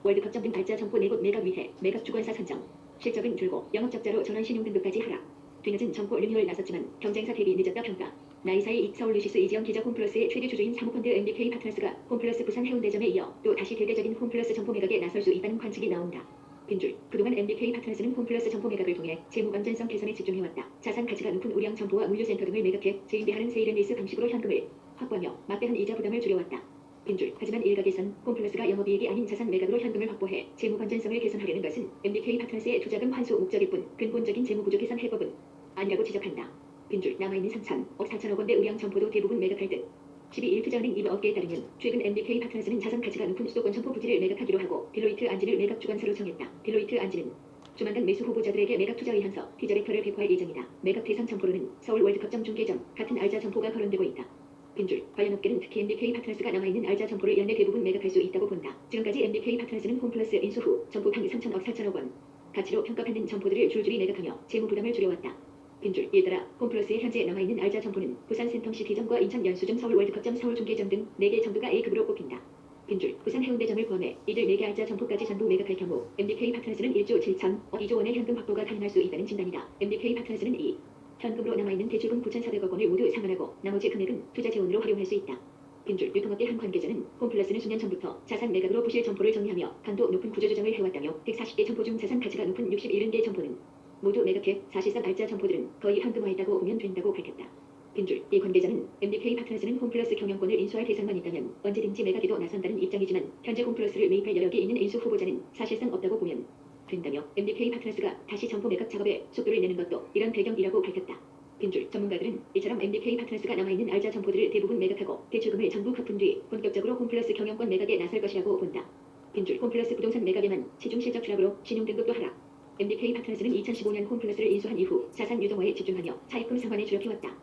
월드컵 등 알짜 점포 4곳 매각 위해 매각 주관사 선정. 실적은 줄고 영업 적자로 전환 신용 등급까지 하락. 뒤늦은 점포 리뉴얼 나섰지만 경쟁사 대비 늦었다 평가. 나이사의 서울 루시스 이지영 기자 홈플러스의 최대 주주인 사모펀드 MBK 파트너스가 홈플러스 부산 해운대점에 이어 또 다시 대대적인 홈플러스 점포 매각에 나설 수 있다는 관측이 나온다. 빈줄, 그동안 MBK 파트너스는 홈플러스 점포 매각을 통해 재무 건전성 개선에 집중해왔다. 자산 가치가 높은 우량 점포와 물류센터 등을 매각해 재임대하는 세일앤리스 방식으로 현금을 확보하며 막대한 이자 부담을 줄여왔다. 빈줄, 하지만 일각에선 홈플러스가 영업이익이 아닌 자산 매각으로 현금을 확보해 재무 건전성을 개선하려는 것은 MBK 파트너스의 투자금 환수 목적일 뿐 근본적인 재무 구조 개선 해법은 아니라고 지적한다. 빈줄, 남아있는 3천억 4천억 원대 우량 점포도 대부분 매각할 듯. 12일 투자은행 이브 업계에 따르면 최근 MBK 파트너스는 자산 가치가 높은 수도권 점포 부지를 매각하기로 하고 딜로이트 안지를 매각 주관사로 정했다. 딜로이트 안지는 조만간 매수 후보자들에게 매각 투자 의향서 티저레터를 배포할 예정이다. 매각 대상 점포로는 서울 월드컵점 중계점 같은 알짜 점포가 거론되고 있다. 빈줄, 관련 업계는 특히 MBK 파트너스가 남아있는 알짜 점포를 연내 대부분 매각할 수 있다고 본다. 지금까지 MBK 파트너스는 홈플러스 인수 후 점포당 3천억 4천억 원 가치로 평가받는 점포들을 줄줄이 매각하며 재무 부담을 줄여왔다. 빈줄, 이에 따라 홈플러스의 현재 남아있는 알짜 점포는 부산 센텀시티점과 인천 연수점 서울 월드컵점 서울 중계점 등 4개 정도가 A급으로 꼽힌다. 빈줄, 부산 해운대점을 포함해 이들 4개 알짜 점포까지 전부 매각할 경우 MBK 파트너스는 1조 7천억 2조 원의 현금 확보가 가능할 수 있다는 진단이다. MBK 파트너스는 이 현금으로 남아있는 대출금 9,400억 원을 모두 상환하고 나머지 금액은 투자 재원으로 활용할 수 있다. 빈줄, 유통업계 한 관계자는 홈플러스는 수년 전부터 자산 매각으로 부실 점포를 정리하며 강도 높은 구조 조정을 해왔다며 140개 점포 중 자산 가치가 높은 67개 점포는 모두 매각해 사실상 알짜 점포들은 거의 현금화했다고 보면 된다고 밝혔다. 빈줄, 이 관계자는 MBK 파트너스는 홈플러스 경영권을 인수할 대상만 있다면 언제든지 매각에도 나선다는 입장이지만 현재 홈플러스를 매입할 여력이 있는 인수 후보자는 사실상 없다고 보면 된다며 MBK 파트너스가 다시 점포 매각 작업에 속도를 내는 것도 이런 배경이라고 밝혔다. 빈줄, 전문가들은 이처럼 MBK 파트너스가 남아있는 알짜 점포들을 대부분 매각하고 대출금을 전부 갚은 뒤 본격적으로 홈플러스 경영권 매각에 나설 것이라고 본다. 빈줄, 홈플러스 부동산 매각에만 시중 실적 추락으로 신용등급도 하락. MBK 파트너스는 2015년 홈플러스를 인수한 이후 자산 유동화에 집중하며 차입금 상환에 주력해왔다.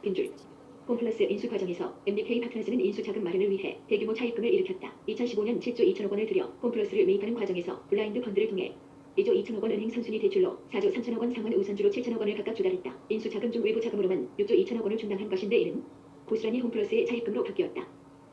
빈줄, 홈플러스 인수 과정에서 MBK 파트너스는 인수 자금 마련을 위해 대규모 차입금을 일으켰다. 2015년 7조 2천억 원을 들여 홈플러스를 매입하는 과정에서 블라인드 펀드를 통해 2조 2천억 원 은행 선순위 대출로 4조 3천억 원 상환 우선주로 7천억 원을 각각 조달했다. 인수 자금 중 외부 자금으로만 6조 2천억 원을 충당한 것인데 이는 고스란히 홈플러스의 차입금으로 바뀌었다.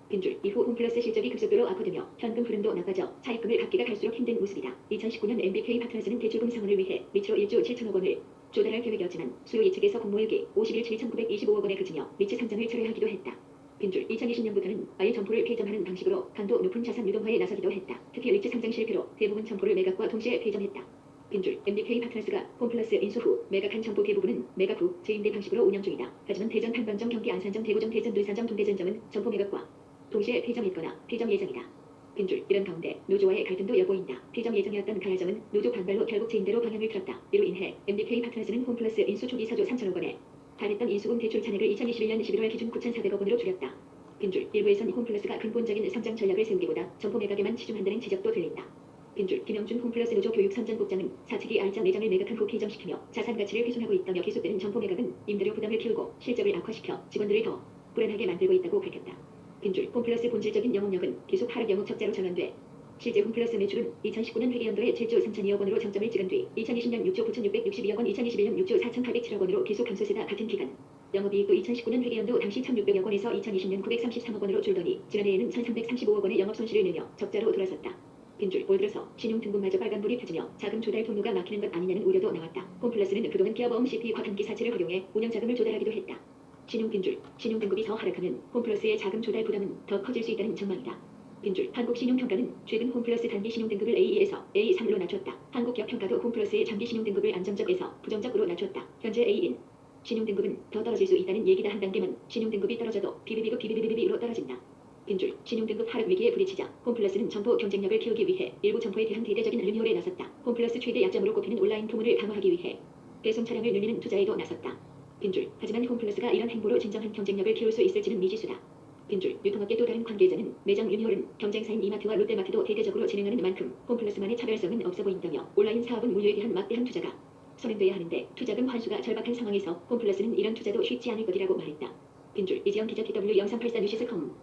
빈줄, 이후 홈플러스 실적이 급속도로 악화되며 현금 흐름도 나빠져 차입금을 갚기가 갈수록 힘든 모습이다. 2019년 MBK 파트너스는 대출금 상환을 위해 밑으로 1조 7천억 원을 조달할 계획이었지만 수요 예측에서 공모일기 51 7,925억 원에 그치며 미치 상장을 철회하기도 했다. 빈줄, 2020년부터는 아예 점포를 폐점하는 방식으로 강도 높은 자산 유동화에 나서기도 했다. 특히 리츠 상장 실패로 대부분 점포를 매각과 동시에 폐점했다. 빈줄, MBK 파트너스가 홈플러스 인수 후 매각한 점포 대부분은 매각 후 재임대 방식으로 운영 중이다. 하지만 대전 판관점, 경기 안산점, 대구점, 대전 dur산점, 동대전점은 점포 매각과 동시에 폐점했거나 폐점 예정이다. 빈줄, 이런 가운데 노조와의 갈등도 엿보인다. 폐점 예정이었던 가야점은 노조 반발로 결국 재임대로 방향을 틀었다. 이로 인해 MBK 파트너스는 홈플러스 인수 초기 4조 3천억 원에 달했던 인수분 대출 잔액을 2021년 11월 기준 9,400억 원으로 줄였다. 빈줄, 일부에선 홈플러스가 근본적인 성장 전략을 세우기보다 점포 매각에만 치중한다는 지적도 들린다. 빈줄, 김영준 홈플러스 노조 교육선전국장은 사측이 알짜 매장을 매각한 후 폐점시키며 자산 가치를 훼손하고 있다며 계속되는 점포 매각은 임대료 부담을 키우고 실적을 악화시켜 직원들을 더 불안하게 만들고 있다고 밝혔다. 빈줄, 홈플러스 본질적인 영업력은 계속 하락 영업 적자로 전환돼 실제 홈플러스 매출은 2019년 회계연도에 7조 3,002억 원으로 정점을 찍은 뒤 2020년 6조 9,662억 원, 2021년 6조 4,807억 원으로 계속 감소세다. 같은 기간 영업이익도 2019년 회계연도 당시 1,600억 원에서 2020년 933억 원으로 줄더니 지난해에는 1,335억 원의 영업손실을 내며 적자로 돌아섰다. 빈줄, 올 들어서 신용등급마저 빨간불이 펴지며 자금 조달 통로가 막히는 것 아니냐는 우려도 나왔다. 홈플러스는 그동안 기업어음 CP와 단기 사채를 활용해 운영자금을 조달하기도 했다. 신용빈줄, 신용등급이 더 하락하면 홈플러스의 자금 조달 부담은 더 커질 수 있다는 전망이다. 빈줄, 한국신용평가는 최근 홈플러스 단기 신용등급을 A2에서 A3로 낮췄다. 한국기업평가도 홈플러스의 장기 신용등급을 안정적에서 부정적으로 낮췄다. 현재 A인 신용등급은 더 떨어질 수 있다는 얘기다. 한 단계만 신용등급이 떨어져도 BBB급 BBBB로 떨어진다. 빈줄, 신용등급 하락 위기에 부딪히자 홈플러스는 점포 경쟁력을 키우기 위해 일부 점포에 대한 대대적인 리뉴얼에 나섰다. 홈플러스 최대 약점으로 꼽히는 온라인 통운을 강화하기 위해 배송 차량을 늘리는 투자에도 나섰다. 빈줄, 하지만 홈플러스가 이런 행보로 진정한 경쟁력을 키울 수 있을지는 미지수다. 빈줄, 유통업계 또 다른 관계자는 매장 리뉴얼은 경쟁사인 이마트와 롯데마트도 대대적으로 진행하는 만큼 홈플러스만의 차별성은 없어 보인다며 온라인 사업은 물류에 대한 막대한 투자가 선행돼야 하는데 투자금 환수가 절박한 상황에서 홈플러스는 이런 투자도 쉽지 않을 것이라고 말했다. 빈줄, 이지영 기자 TW 영상 84 뉴시스컴